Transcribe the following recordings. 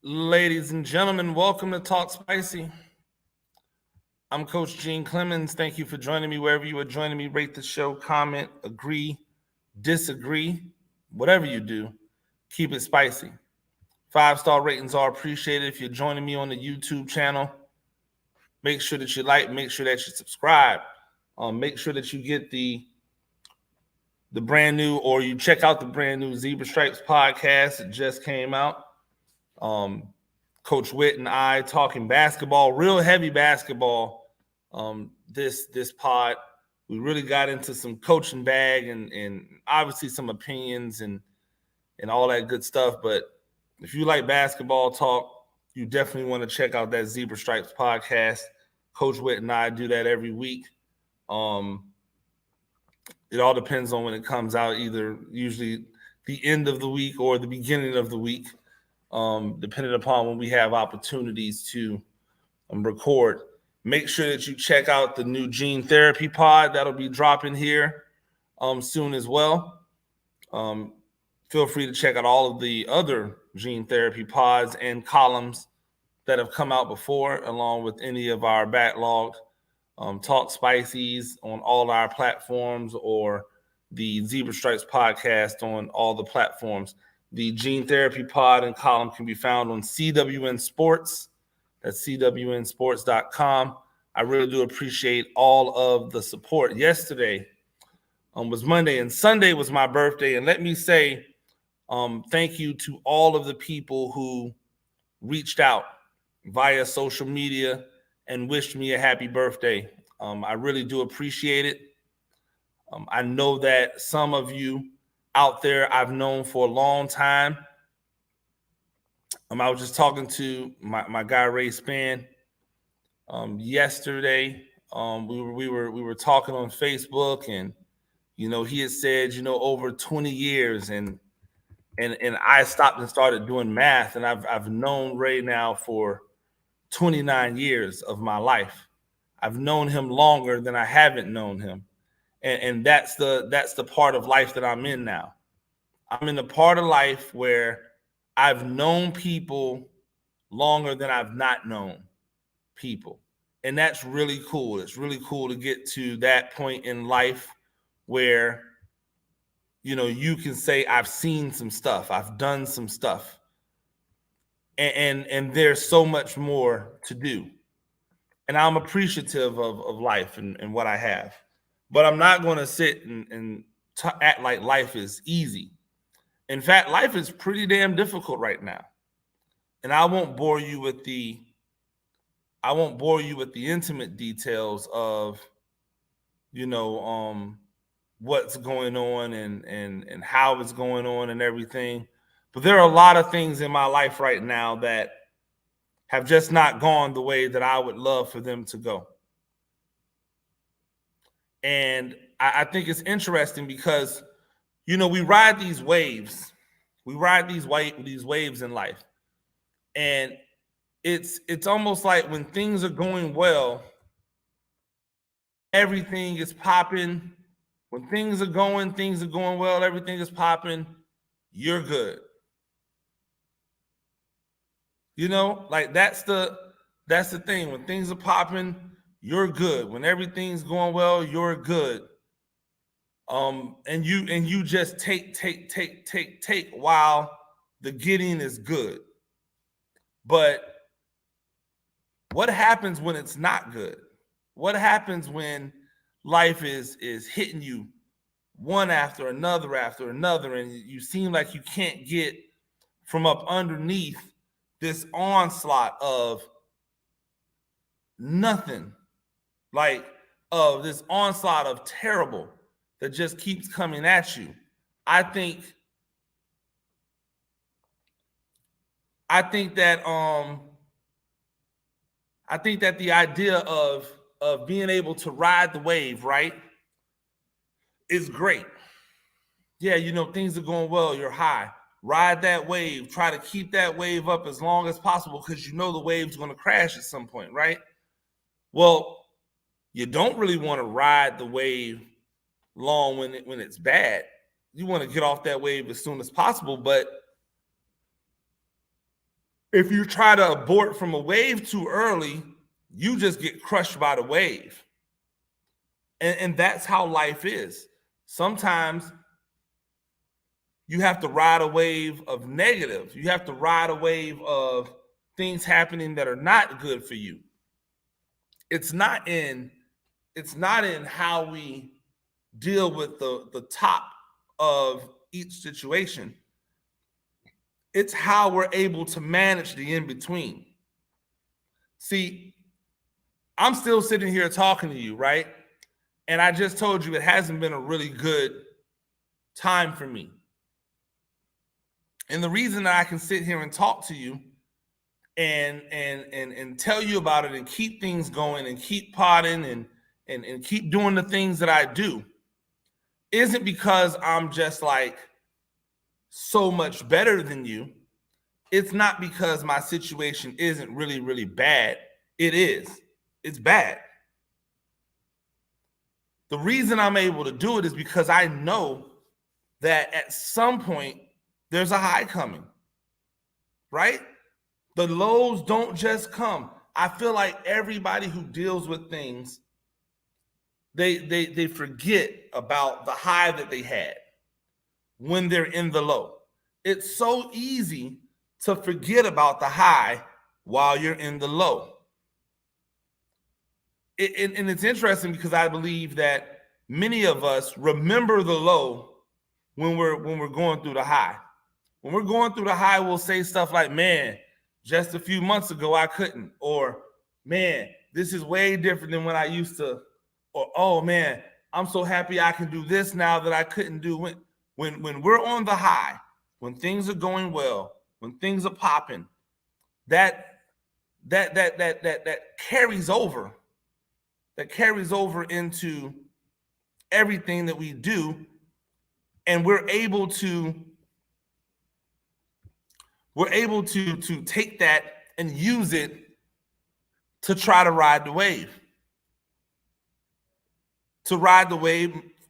Ladies and gentlemen, welcome to Talk Spicy. I'm Coach Gene Clemens. Thank you for joining me wherever you are joining me. Rate the show, comment, agree, disagree, whatever you do, keep it spicy. 5-star ratings are appreciated. If you're joining me on the YouTube channel, make sure that you like, make sure that you subscribe. Make sure that you get the brand new, or you check out the brand new Zebra Stripes podcast. It just came out. Coach Witt and I talking basketball, real heavy basketball. This pod, we really got into some coaching bag and obviously some opinions and all that good stuff. But if you like basketball talk, you definitely want to check out that Zebra Stripes podcast. Coach Witt and I do that every week. It all depends on when it comes out, either usually the end of the week or the beginning of the week. Depending upon when we have opportunities to record. Make sure that you check out the new Gene Therapy pod that'll be dropping here soon as well. Feel free to check out all of the other Gene Therapy pods and columns that have come out before, along with any of our backlogged Talk Spicies on all our platforms, or the Zebra Stripes podcast on all the platforms. The Gene Therapy pod and column can be found on CWN Sports. That's CWNsports.com. I really do appreciate all of the support. Yesterday was Monday, and Sunday was my birthday. And let me say thank you to all of the people who reached out via social media and wished me a happy birthday. I really do appreciate it. I know that some of you out there I've known for a long time. I was just talking to my guy Ray Span yesterday. We were talking on Facebook, and he had said over 20 years, and I stopped and started doing math, and I've known Ray now for 29 years of my life. I've known him longer than I haven't known him. And that's the part of life that I'm in now. I'm in the part of life where I've known people longer than I've not known people. And that's really cool. It's really cool to get to that point in life where, you can say, I've seen some stuff, I've done some stuff. And there's so much more to do. And I'm appreciative of life and what I have. But I'm not going to sit and act like life is easy. In fact, life is pretty damn difficult right now. And I won't bore you with the intimate details of what's going on and how it's going on and everything. But there are a lot of things in my life right now that have just not gone the way that I would love for them to go. And I think it's interesting because, we ride these waves. We ride these waves in life. And it's almost like when things are going well, everything is popping. When things are going well, everything is popping, you're good. Like that's the thing. When things are popping, you're good. When everything's going well, you're good. And you just take while the getting is good. But what happens when it's not good? What happens when life is hitting you one after another, and you seem like you can't get from up underneath this onslaught of nothing, like of this onslaught of terrible that just keeps coming at you? I think that the idea of being able to ride the wave, right, is great. Yeah, things are going well, you're high. Ride that wave, try to keep that wave up as long as possible, because the wave's going to crash at some point, right? Well, you don't really want to ride the wave long when it's bad. You want to get off that wave as soon as possible, but If you try to abort from a wave too early, you just get crushed by the wave. And that's how life is. Sometimes you have to ride a wave of negative. You have to ride a wave of things happening that are not good for you. It's not in how we deal with the top of each situation. It's how we're able to manage the in-between. See, I'm still sitting here talking to you, right? And I just told you it hasn't been a really good time for me. And the reason that I can sit here and talk to you and tell you about it and keep things going and keep potting and keep doing the things that I do isn't because I'm just like so much better than you. It's not because my situation isn't really, really bad. It is. It's bad. The reason I'm able to do it is because I know that at some point there's a high coming, right? The lows don't just come. I feel like everybody who deals with things, they forget about the high that they had when they're in the low. It's so easy to forget about the high while you're in the low. And it's interesting because I believe that many of us remember the low when we're going through the high. When we're going through the high, we'll say stuff like, man, just a few months ago I couldn't, or man, this is way different than when I used to, or oh man, I'm so happy I can do this now that I couldn't do when we're on the high, when things are going well, when things are popping, that carries over. That carries over into everything that we do, and we're able to take that and use it to try to ride the wave,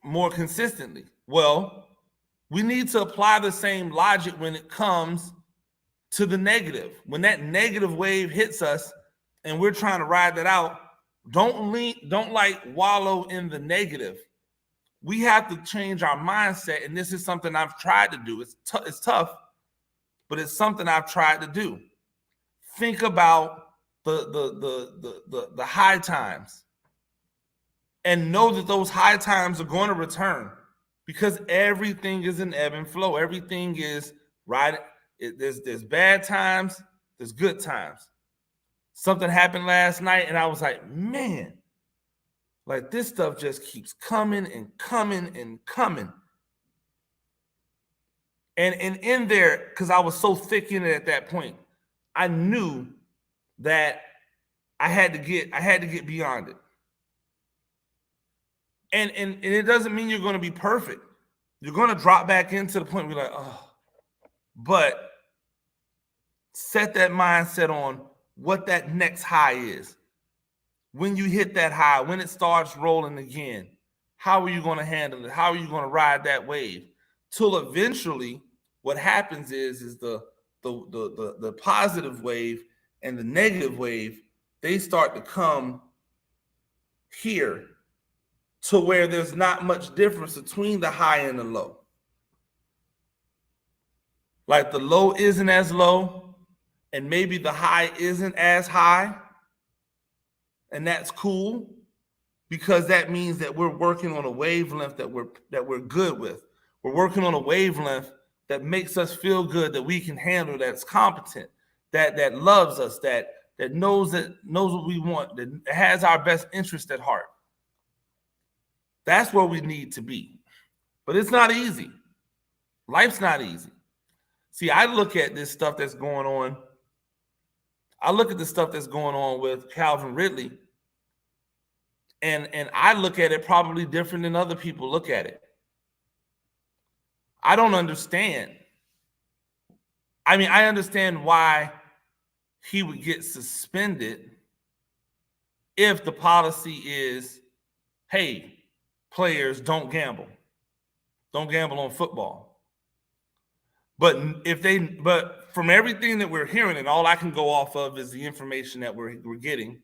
more consistently. Well, we need to apply the same logic when it comes to the negative. When that negative wave hits us and we're trying to ride that out, don't like wallow in the negative. We have to change our mindset, and this is something I've tried to do. It's tough, but it's something I've tried to do. Think about the high times and know that those high times are going to return, because everything is an ebb and flow. Everything is right. There's bad times, there's good times. Something happened last night and I was like, man, like this stuff just keeps coming and coming and coming. And in there, because I was so thick in it at that point, I knew that I had to get beyond it. And it doesn't mean you're going to be perfect. You're going to drop back into the point where you're like, oh, but set that mindset on what that next high is. When you hit that high, when it starts rolling again, how are you going to handle it? How are you going to ride that wave? Till eventually what happens is the positive wave and the negative wave, they start to come here to where there's not much difference between the high and the low. Like the low isn't as low, and maybe the high isn't as high. And that's cool, because that means that we're working on a wavelength that we're good with. We're working on a wavelength that makes us feel good, that we can handle, that's competent, that loves us, that knows what we want, that has our best interest at heart. That's where we need to be. But it's not easy. Life's not easy. See, I look at this stuff that's going on. I look at the stuff that's going on with Calvin Ridley, and I look at it probably different than other people look at it. I don't understand. I mean, I understand why he would get suspended if the policy is, hey, players, don't gamble. Don't gamble on football. But from everything that we're hearing, and all I can go off of is the information that we're getting,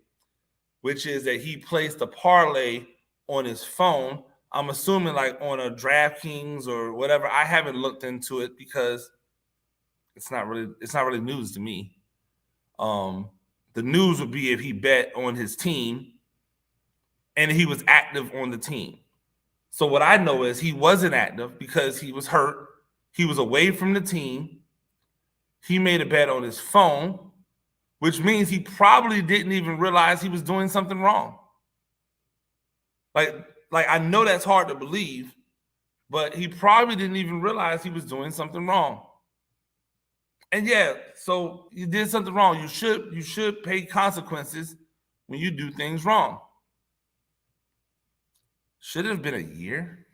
which is that he placed a parlay on his phone. I'm assuming like on a DraftKings or whatever. I haven't looked into it because it's not really news to me. The news would be if he bet on his team and he was active on the team. So what I know is he wasn't active because he was hurt. He was away from the team. He made a bet on his phone, which means he probably didn't even realize he was doing something wrong. Like I know that's hard to believe, but he probably didn't even realize he was doing something wrong. And yeah, so you did something wrong. You should pay consequences when you do things wrong. Should it have been a year?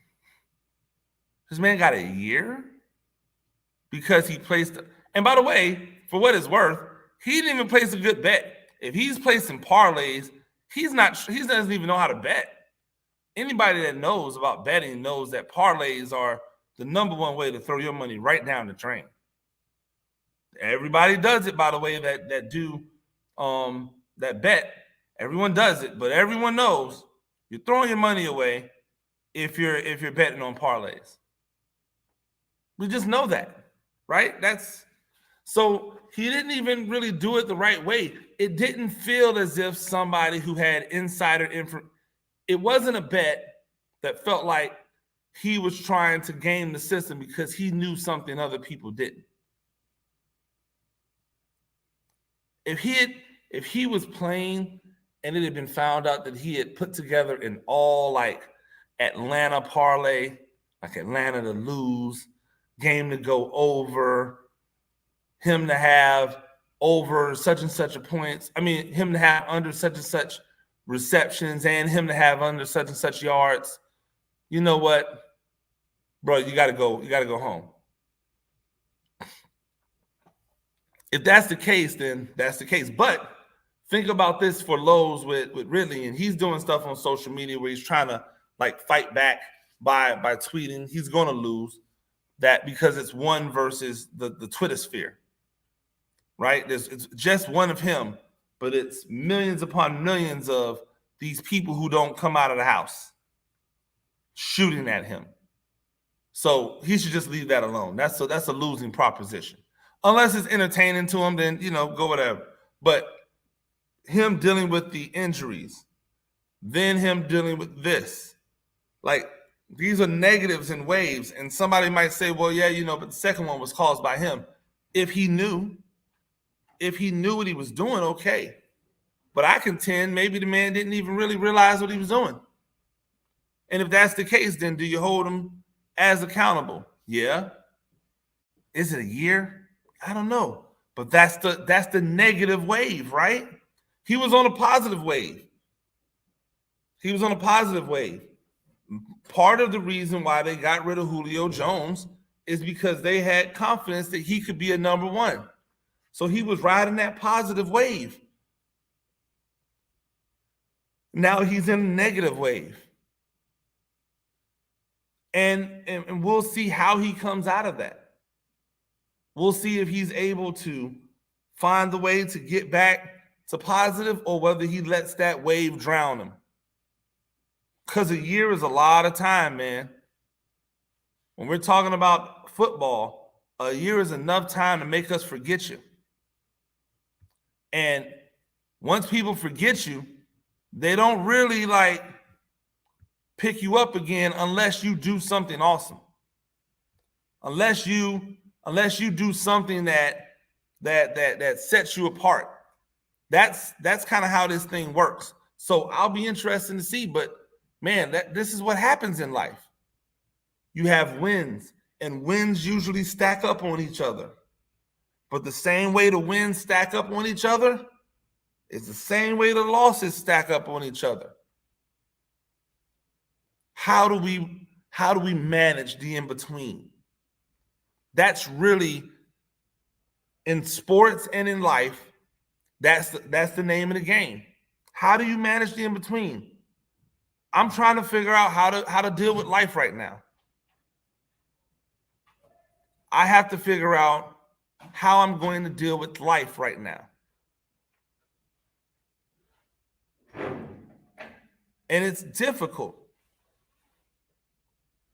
This man got a year because he placed. And by the way, for what it's worth, he didn't even place a good bet. If he's placing parlays, he doesn't even know how to bet. Anybody that knows about betting knows that parlays are the number one way to throw your money right down the drain. Everybody does it, by the way, that bet. Everyone does it, but everyone knows you're throwing your money away if you're betting on parlays. We just know that, right? So he didn't even really do it the right way. It didn't feel as if somebody who had insider information. It wasn't a bet that felt like he was trying to game the system because he knew something other people didn't. If he was playing and it had been found out that he had put together an all like Atlanta parlay, like Atlanta to lose, game to go over, him to have over such and such a points. I mean, him to have under such and such receptions and him to have under such and such yards. You know what, bro? You got to go home. If that's the case, then that's the case. But think about this for Lowe's with Ridley, and he's doing stuff on social media where he's trying to like fight back by tweeting. He's going to lose that because it's one versus the Twitter sphere, right? It's just one of him, but it's millions upon millions of these people who don't come out of the house shooting at him. So he should just leave that alone. That's a losing proposition. Unless it's entertaining to him, then, go whatever. But him dealing with the injuries, then him dealing with this, like these are negatives and waves. And somebody might say, well, yeah, but the second one was caused by him. If he knew what he was doing, okay. But I contend maybe the man didn't even really realize what he was doing. And if that's the case, then do you hold him as accountable? Yeah. Is it a year? I don't know. But that's the negative wave, right? He was on a positive wave. Part of the reason why they got rid of Julio Jones is because they had confidence that he could be a number one. So he was riding that positive wave. Now he's in a negative wave. And we'll see how he comes out of that. We'll see if he's able to find the way to get back to positive or whether he lets that wave drown him. Because a year is a lot of time, man. When we're talking about football, a year is enough time to make us forget you. And once people forget you, they don't really like pick you up again unless you do something awesome. Unless you do something that sets you apart. That's kind of how this thing works. So I'll be interested to see, but man, this is what happens in life. You have wins, and wins usually stack up on each other. But the same way the wins stack up on each other is the same way the losses stack up on each other. How do we manage the in-between? That's really, in sports and in life, that's the name of the game. How do you manage the in-between? I'm trying to figure out how to deal with life right now. I have to figure out how I'm going to deal with life right now. And it's difficult.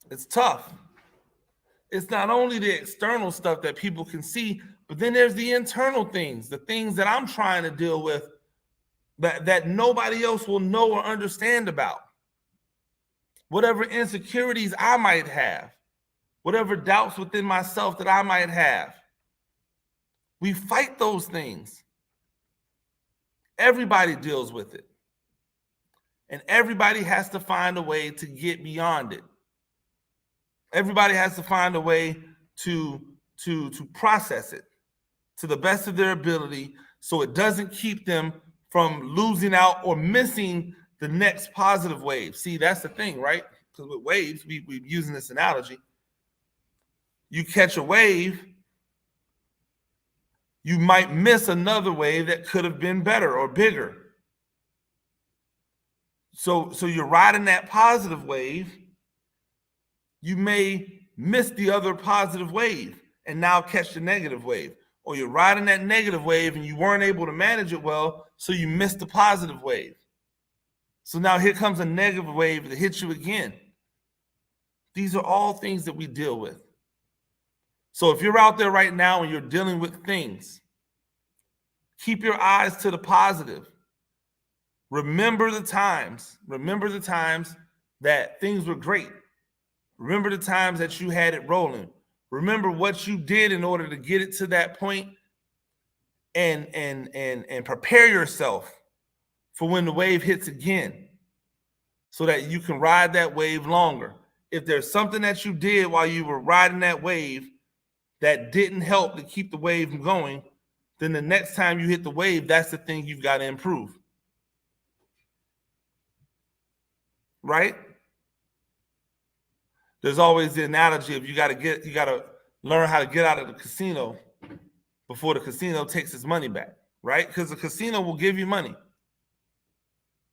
It's tough. It's not only the external stuff that people can see, but then there's the internal things, the things that I'm trying to deal with that nobody else will know or understand about. Whatever insecurities I might have, whatever doubts within myself that I might have. We fight those things. Everybody deals with it. And everybody has to find a way to get beyond it. Everybody has to find a way to process it to the best of their ability so it doesn't keep them from losing out or missing the next positive wave. See, that's the thing, right? Because with waves, we're using this analogy. You catch a wave, you might miss another wave that could have been better or bigger. So you're riding that positive wave, you may miss the other positive wave and now catch the negative wave. Or you're riding that negative wave and you weren't able to manage it well, so you missed the positive wave. So now here comes a negative wave that hits you again. These are all things that we deal with. So if you're out there right now and you're dealing with things, keep your eyes to the positive. Remember the times that things were great. Remember the times that you had it rolling. Remember what you did in order to get it to that point, and prepare yourself for when the wave hits again so that you can ride that wave longer. If there's something that you did while you were riding that wave that didn't help to keep the wave going, then the next time you hit the wave, that's the thing you've got to improve. Right? There's always the analogy of you got to learn how to get out of the casino before the casino takes its money back, right? Because the casino will give you money,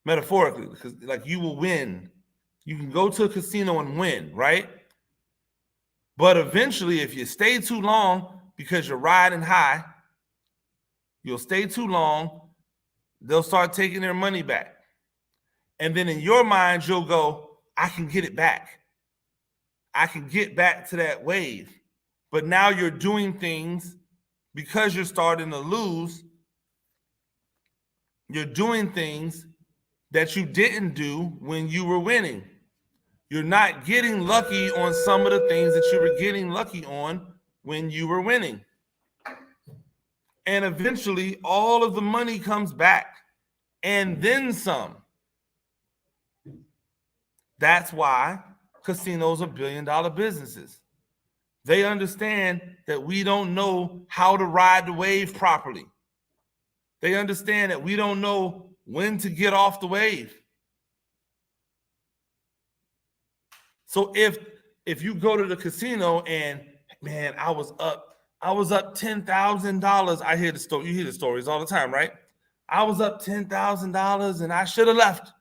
metaphorically, because like you will win. You can go to a casino and win, right? But eventually, if you stay too long because you're riding high, you'll stay too long, they'll start taking their money back. And then in your mind, you'll go, I can get it back. I can get back to that wave. But now you're doing things because you're starting to lose. You're doing things that you didn't do when you were winning. You're not getting lucky on some of the things that you were getting lucky on when you were winning. And eventually, all of the money comes back and then some. That's why casinos are billion-dollar businesses. They understand that we don't know how to ride the wave properly. They understand that we don't know when to get off the wave. So if you go to the casino and, man, I was up $10,000. I hear the story. You hear the stories all the time, right? I was up $10,000 and I should have left.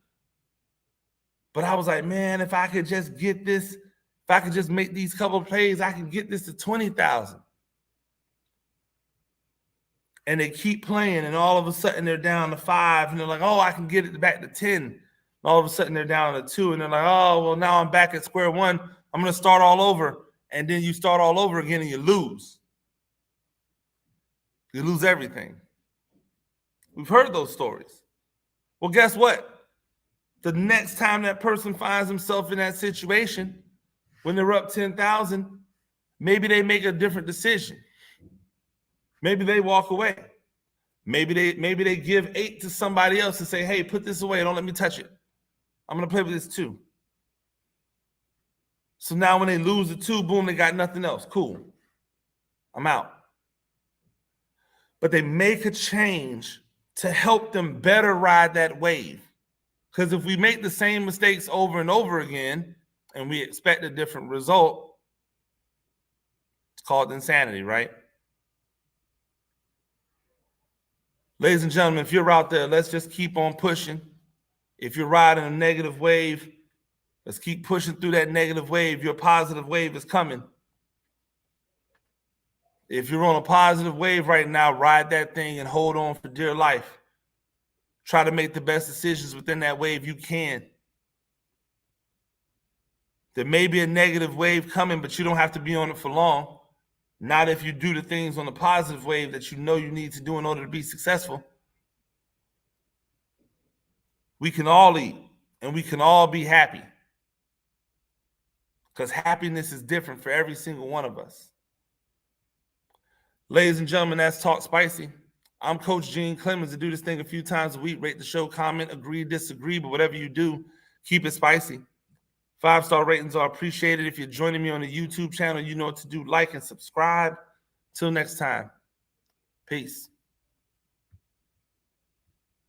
But I was like, man, if I could just get this, if I could just make these couple of plays, I can get this to 20,000. And they keep playing, and all of a sudden they're down to 5, and they're like, oh, I can get it back to 10. And all of a sudden they're down to 2, and they're like, oh, well, now I'm back at square one. I'm going to start all over. And then you start all over again and you lose. You lose everything. We've heard those stories. Well, guess what? The next time that person finds himself in that situation, when they're up 10,000, maybe they make a different decision. Maybe they walk away. Maybe they give 8 to somebody else and say, hey, put this away. Don't let me touch it. I'm going to play with this too. So now when they lose the 2, boom, they got nothing else. Cool. I'm out. But they make a change to help them better ride that wave. Because if we make the same mistakes over and over again and we expect a different result, it's called insanity, right? Ladies and gentlemen, if you're out there, let's just keep on pushing. If you're riding a negative wave, let's keep pushing through that negative wave. Your positive wave is coming. If you're on a positive wave right now, ride that thing and hold on for dear life. Try to make the best decisions within that wave you can. There may be a negative wave coming, but you don't have to be on it for long. Not if you do the things on the positive wave that you know you need to do in order to be successful. We can all eat and we can all be happy, because happiness is different for every single one of us. Ladies and gentlemen, that's Talk Spicy. I'm Coach Gene Clemens. To do this thing a few times a week. Rate the show, comment, agree, disagree, but whatever you do, keep it spicy. 5-star ratings are appreciated. If you're joining me on the YouTube channel, you know what to do. Like and subscribe. Till next time. Peace.